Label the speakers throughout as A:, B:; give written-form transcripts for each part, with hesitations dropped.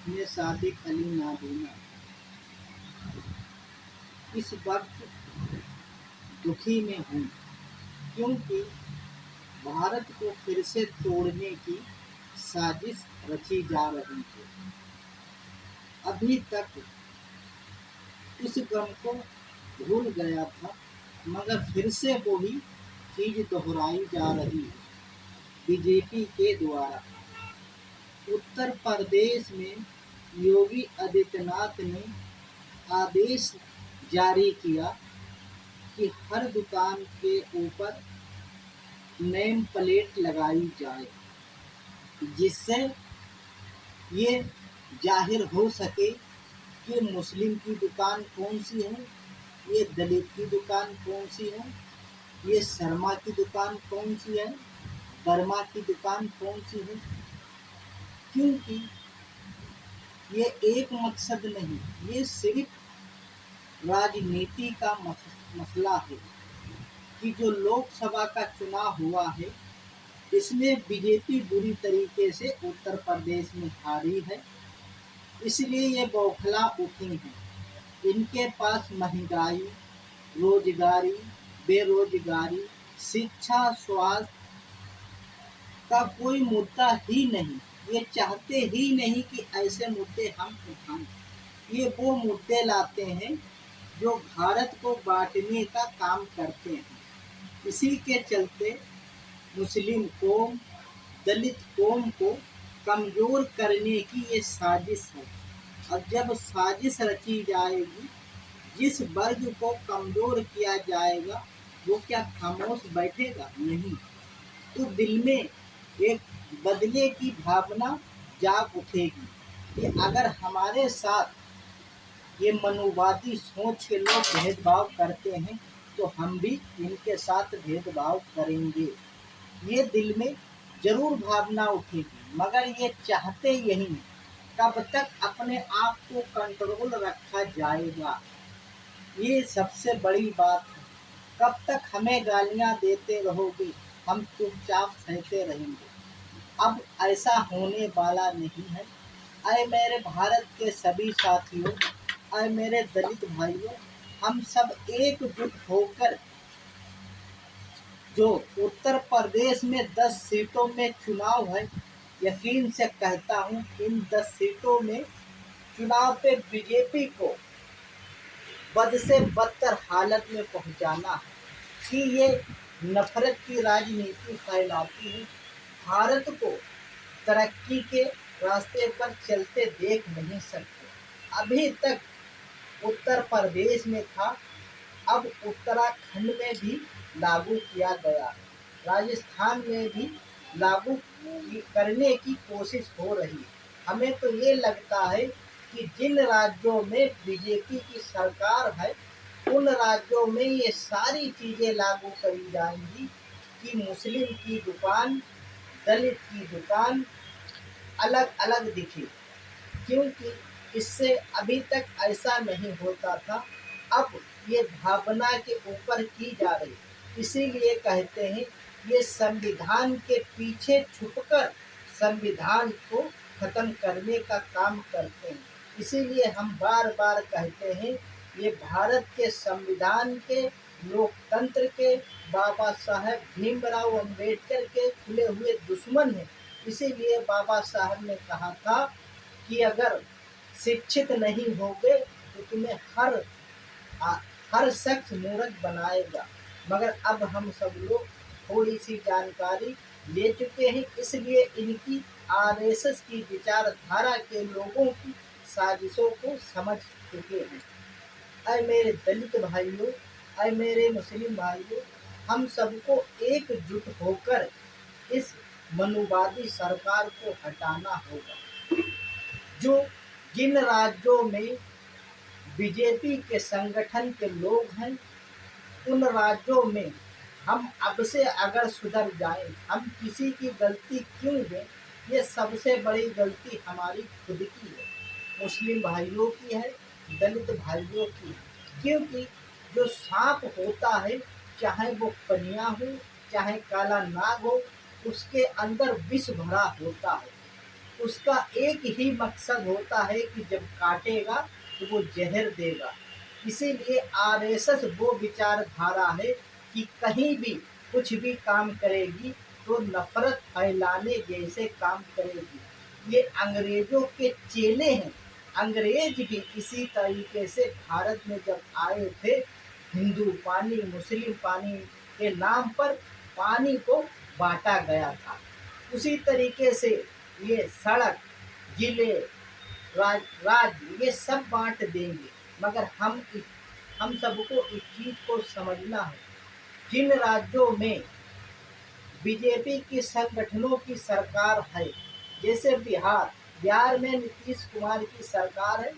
A: मैं सादिक अली नाबीना इस वक्त दुखी में हूँ, क्योंकि भारत को फिर से तोड़ने की साजिश रची जा रही है। अभी तक इस गम को भूल गया था, मगर फिर से वही चीज दोहराई जा रही है बीजेपी के द्वारा। उत्तर प्रदेश में योगी आदित्यनाथ ने आदेश जारी किया कि हर दुकान के ऊपर नेम प्लेट लगाई जाए, जिससे ये जाहिर हो सके कि मुस्लिम की दुकान कौन सी है, ये दलित की दुकान कौन सी है, ये शर्मा की दुकान कौन सी है, वर्मा की दुकान कौन सी है। क्योंकि ये एक मकसद नहीं, ये सिर्फ राजनीति का मसला है कि जो लोकसभा का चुनाव हुआ है, इसमें बीजेपी बुरी तरीके से उत्तर प्रदेश में हारी है, इसलिए ये बौखला उठी हैं। इनके पास महंगाई, रोजगारी, बेरोजगारी, शिक्षा, स्वास्थ्य का कोई मुद्दा ही नहीं। ये चाहते ही नहीं कि ऐसे मुद्दे हम उठाएं। ये वो मुद्दे लाते हैं जो भारत को बांटने का काम करते हैं। इसी के चलते मुस्लिम कौम, दलित कौम को कमज़ोर करने की ये साजिश है। और जब साजिश रची जाएगी, जिस वर्ग को कमज़ोर किया जाएगा, वो क्या खामोश बैठेगा? नहीं। तो दिल में एक बदले की भावना जाग उठेगी कि अगर हमारे साथ ये मनुवादी सोच के लोग भेदभाव करते हैं, तो हम भी इनके साथ भेदभाव करेंगे। ये दिल में जरूर भावना उठेगी, मगर ये चाहते यही हैं। कब तक अपने आप को कंट्रोल रखा जाएगा, ये सबसे बड़ी बात है। कब तक हमें गालियां देते रहोगे, हम चुपचाप सहते रहेंगे? अब ऐसा होने वाला नहीं है। अय मेरे भारत के सभी साथियों, अय मेरे दलित भाइयों, हम सब एकजुट होकर जो उत्तर प्रदेश में 10 सीटों में चुनाव है, यकीन से कहता हूँ इन 10 सीटों में चुनाव पे बीजेपी को बद से बदतर हालत में पहुंचाना है कि ये नफरत की राजनीति फैलाती है। भारत को तरक्की के रास्ते पर चलते देख नहीं सकते। अभी तक उत्तर प्रदेश में था, अब उत्तराखंड में भी लागू किया गया, राजस्थान में भी लागू करने की कोशिश हो रही है। हमें तो ये लगता है कि जिन राज्यों में बीजेपी की सरकार है, उन राज्यों में ये सारी चीज़ें लागू करी जाएंगी कि मुस्लिम की दुकान, दलित की दुकान अलग अलग दिखे। क्योंकि इससे अभी तक ऐसा नहीं होता था, अब ये भावना के ऊपर की जा रही। इसीलिए कहते हैं ये संविधान के पीछे छुपकर संविधान को खत्म करने का काम करते हैं। इसीलिए हम बार बार कहते हैं ये भारत के संविधान के, लोकतंत्र के, बाबा साहेब भीमराव अंबेडकर के खुले हुए दुश्मन हैं। इसीलिए बाबा साहब ने कहा था कि अगर शिक्षित नहीं होगे तो तुम्हें हर शख्स मूर्ख बनाएगा। मगर अब हम सब लोग थोड़ी सी जानकारी ले चुके हैं, इसलिए इनकी आरएसएस की विचारधारा के लोगों की साजिशों को समझ चुके हैं। अय मेरे दलित भाइयों, अय मेरे मुस्लिम भाइयों, हम सबको एकजुट होकर इस मनुवादी सरकार को हटाना होगा। जो जिन राज्यों में बीजेपी के संगठन के लोग हैं, उन राज्यों में हम अब से अगर सुधर जाएं, हम किसी की गलती क्यों दें? ये सबसे बड़ी गलती हमारी खुद की है, मुस्लिम भाइयों की है, दलित भाइयों की है। क्योंकि जो सांप होता है, चाहे वो कन्या हो, चाहे काला नाग हो, उसके अंदर विष भरा होता है। उसका एक ही मकसद होता है कि जब काटेगा तो वो जहर देगा। इसीलिए आरएसएस वो विचारधारा है कि कहीं भी कुछ भी काम करेगी तो नफरत फैलाने जैसे काम करेगी। ये अंग्रेजों के चेले हैं। अंग्रेज भी इसी तरीके से भारत में जब आए थे, हिंदू पानी मुस्लिम पानी के नाम पर पानी को बांटा गया था। उसी तरीके से ये सड़क, जिले, राज्य ये सब बांट देंगे। मगर हम सबको इस चीज को समझना है। जिन राज्यों में बीजेपी की संगठनों की सरकार है, जैसे बिहार में नीतीश कुमार की सरकार है।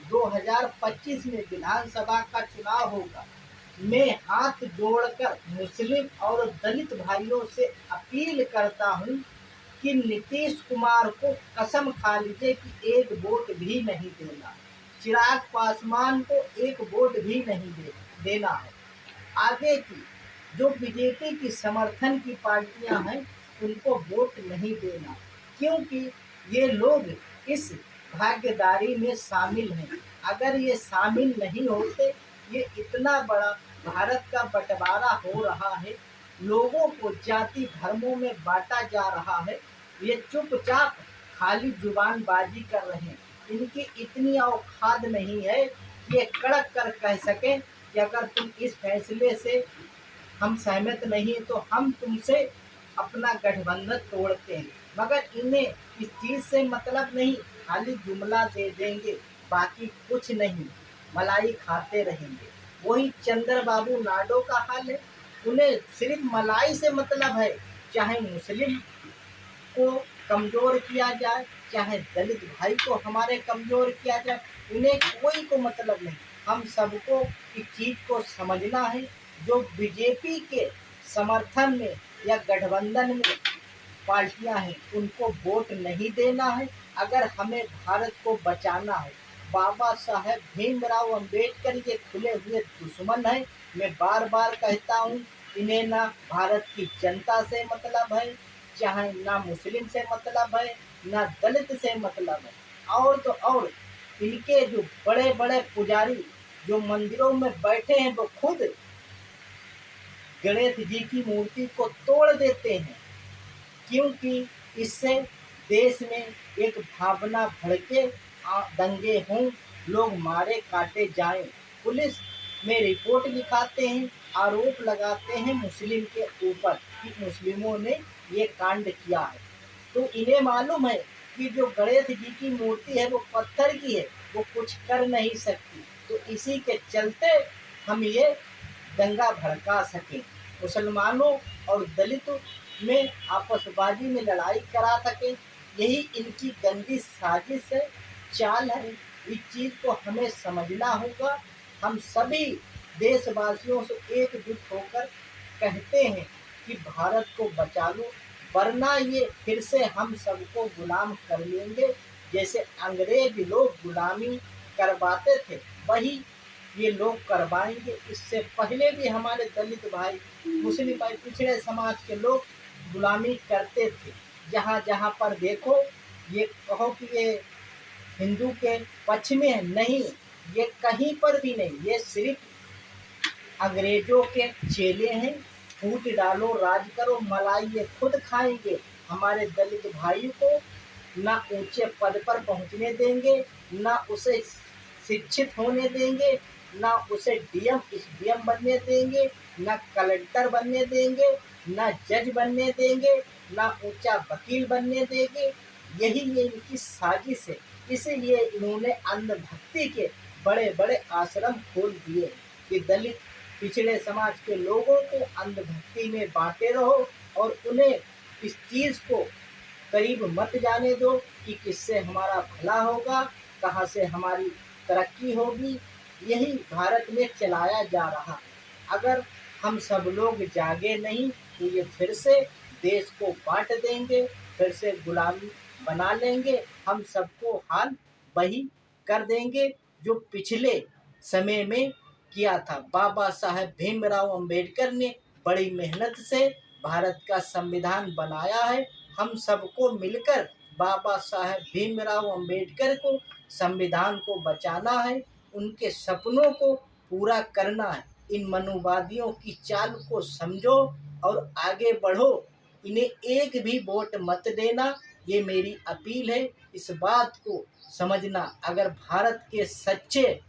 A: 2025 में विधानसभा का चुनाव होगा। मैं हाथ जोड़कर मुस्लिम और दलित भाइयों से अपील करता हूं कि नीतीश कुमार को कसम खा लीजिए कि एक वोट भी नहीं देना। चिराग पासवान को एक वोट भी नहीं देना है। आगे की जो बीजेपी की समर्थन की पार्टियां हैं उनको वोट नहीं देना, क्योंकि ये लोग इस भागीदारी में शामिल हैं। अगर ये शामिल नहीं होते, ये इतना बड़ा भारत का बंटवारा हो रहा है, लोगों को जाति धर्मों में बांटा जा रहा है, ये चुपचाप खाली जुबानबाजी कर रहे हैं। इनकी इतनी औकात नहीं है कि ये कड़क कर कह सकें कि अगर तुम इस फैसले से हम सहमत नहीं तो हम तुमसे अपना गठबंधन तोड़ते हैं। मगर इन्हें इस चीज से मतलब नहीं, खाली जुमला दे देंगे, बाकी कुछ नहीं, मलाई खाते रहेंगे। वही चंद्रबाबू नायडू का हाल है। उन्हें सिर्फ मलाई से मतलब है, चाहे मुस्लिम को कमजोर किया जाए, चाहे दलित भाई को हमारे कमजोर किया जाए, उन्हें कोई को मतलब नहीं। हम सबको इस चीज को समझना है। जो बीजेपी के समर्थन में या गठबंधन में पार्टियां हैं उनको वोट नहीं देना है। अगर हमें भारत को बचाना है, बाबा साहेब भीमराव अंबेडकर ये खुले हुए दुश्मन है। मैं बार बार कहता हूँ, इन्हें ना भारत की जनता से मतलब है, चाहे ना मुस्लिम से मतलब है, ना दलित से मतलब है। और तो और इनके जो बड़े बड़े पुजारी जो मंदिरों में बैठे हैं वो खुद गणेश जी की मूर्ति को तोड़ देते हैं, क्योंकि इससे देश में एक भावना भड़के, दंगे हों, लोग मारे काटे जाएं, पुलिस में रिपोर्ट लिखाते हैं, आरोप लगाते हैं मुस्लिम के ऊपर कि मुस्लिमों ने ये कांड किया है। तो इन्हें मालूम है कि जो गणेश जी की मूर्ति है वो पत्थर की है, वो कुछ कर नहीं सकती। तो इसी के चलते हम ये दंगा भड़का सके, मुसलमानों और दलितों में आपसबाजी में लड़ाई करा सके। यही इनकी गंदी साजिश है, चाल है। इस चीज को हमें समझना होगा। हम सभी देशवासियों से एकजुट होकर कहते हैं कि भारत को बचा लो, वरना ये फिर से हम सबको गुलाम कर लेंगे। जैसे अंग्रेज लोग गुलामी करवाते थे, वही ये लोग करवाएंगे। इससे पहले भी हमारे दलित भाई, मुस्लिम भाई, पिछड़े समाज के लोग गुलामी करते थे। जहाँ जहाँ पर देखो, ये कहो कि ये हिंदू के पक्ष में है, नहीं, ये कहीं पर भी नहीं, ये सिर्फ अंग्रेजों के चेले हैं। फूट डालो, राज करो, मलाई ये खुद खाएंगे। हमारे दलित भाई को ना ऊंचे पद पर पहुंचने देंगे, ना उसे शिक्षित होने देंगे, ना उसे डीएम एसडीएम बनने देंगे, ना कलेक्टर बनने देंगे, ना जज बनने देंगे, ना ऊंचा वकील बनने देंगे। यही ये इनकी साजिश है। इसीलिए इन्होंने अंधभक्ति के बड़े बड़े आश्रम खोल दिए कि दलित पिछड़े समाज के लोगों को अंधभक्ति में बांटे रहो और उन्हें इस चीज को करीब मत जाने दो कि किससे हमारा भला होगा, कहाँ से हमारी तरक्की होगी। यही भारत में चलाया जा रहा है। अगर हम सब लोग जागे नहीं तो ये फिर से देश को बांट देंगे, फिर से गुलामी बना लेंगे। हम सबको हाल वही कर देंगे जो पिछले समय में किया था। बाबा साहेब भीमराव अंबेडकर ने बड़ी मेहनत से भारत का संविधान बनाया है। हम सबको मिलकर बाबा साहेब भीमराव अंबेडकर को संविधान को बचाना है, उनके सपनों को पूरा करना है। इन मनुवादियों की चाल को समझो और आगे बढ़ो, इन्हें एक भी वोट मत देना, ये मेरी अपील है। इस बात को समझना, अगर भारत के सच्चे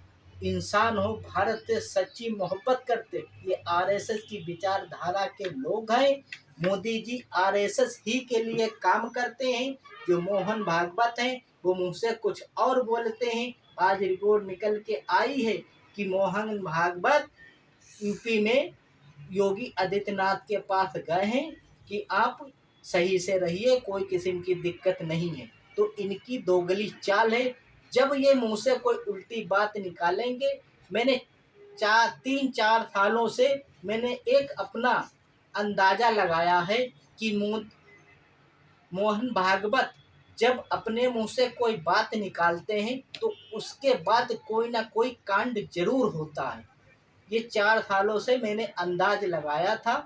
A: इंसान हो, भारत से सच्ची मोहब्बत करते, ये आरएसएस की विचारधारा के लोग हैं। मोदी जी आरएसएस ही के लिए काम करते हैं। जो मोहन भागवत हैं वो मुँह से कुछ और बोलते हैं। आज रिपोर्ट निकल के आई है कि मोहन भागवत यूपी में योगी आदित्यनाथ के पास गए हैं कि आप सही से रहिए, कोई किस्म की दिक्कत नहीं है। तो इनकी दोगली चाल है। जब ये मुंह से कोई उल्टी बात निकालेंगे, मैंने 3-4 सालों से मैंने एक अपना अंदाज़ा लगाया है कि मोहन भागवत जब अपने मुंह से कोई बात निकालते हैं तो उसके बाद कोई ना कोई कांड जरूर होता है। ये 4 सालों से मैंने अंदाज लगाया था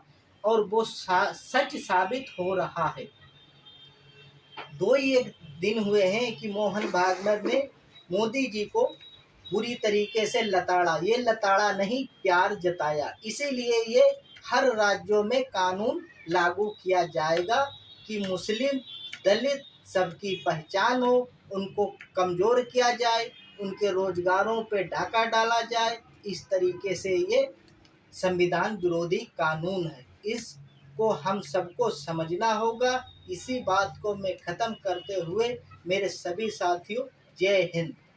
A: और वो सच साबित हो रहा है। 2 ही एक दिन हुए हैं कि मोहन भागवत ने मोदी जी को बुरी तरीके से लताड़ा। ये लताड़ा नहीं, प्यार जताया। इसीलिए ये हर राज्यों में कानून लागू किया जाएगा कि मुस्लिम, दलित सबकी पहचान हो, उनको कमज़ोर किया जाए, उनके रोजगारों पे डाका डाला जाए। इस तरीके से ये संविधान विरोधी कानून है। इसको हम सबको समझना होगा। इसी बात को मैं ख़त्म करते हुए मेरे सभी साथियों, जय हिंद।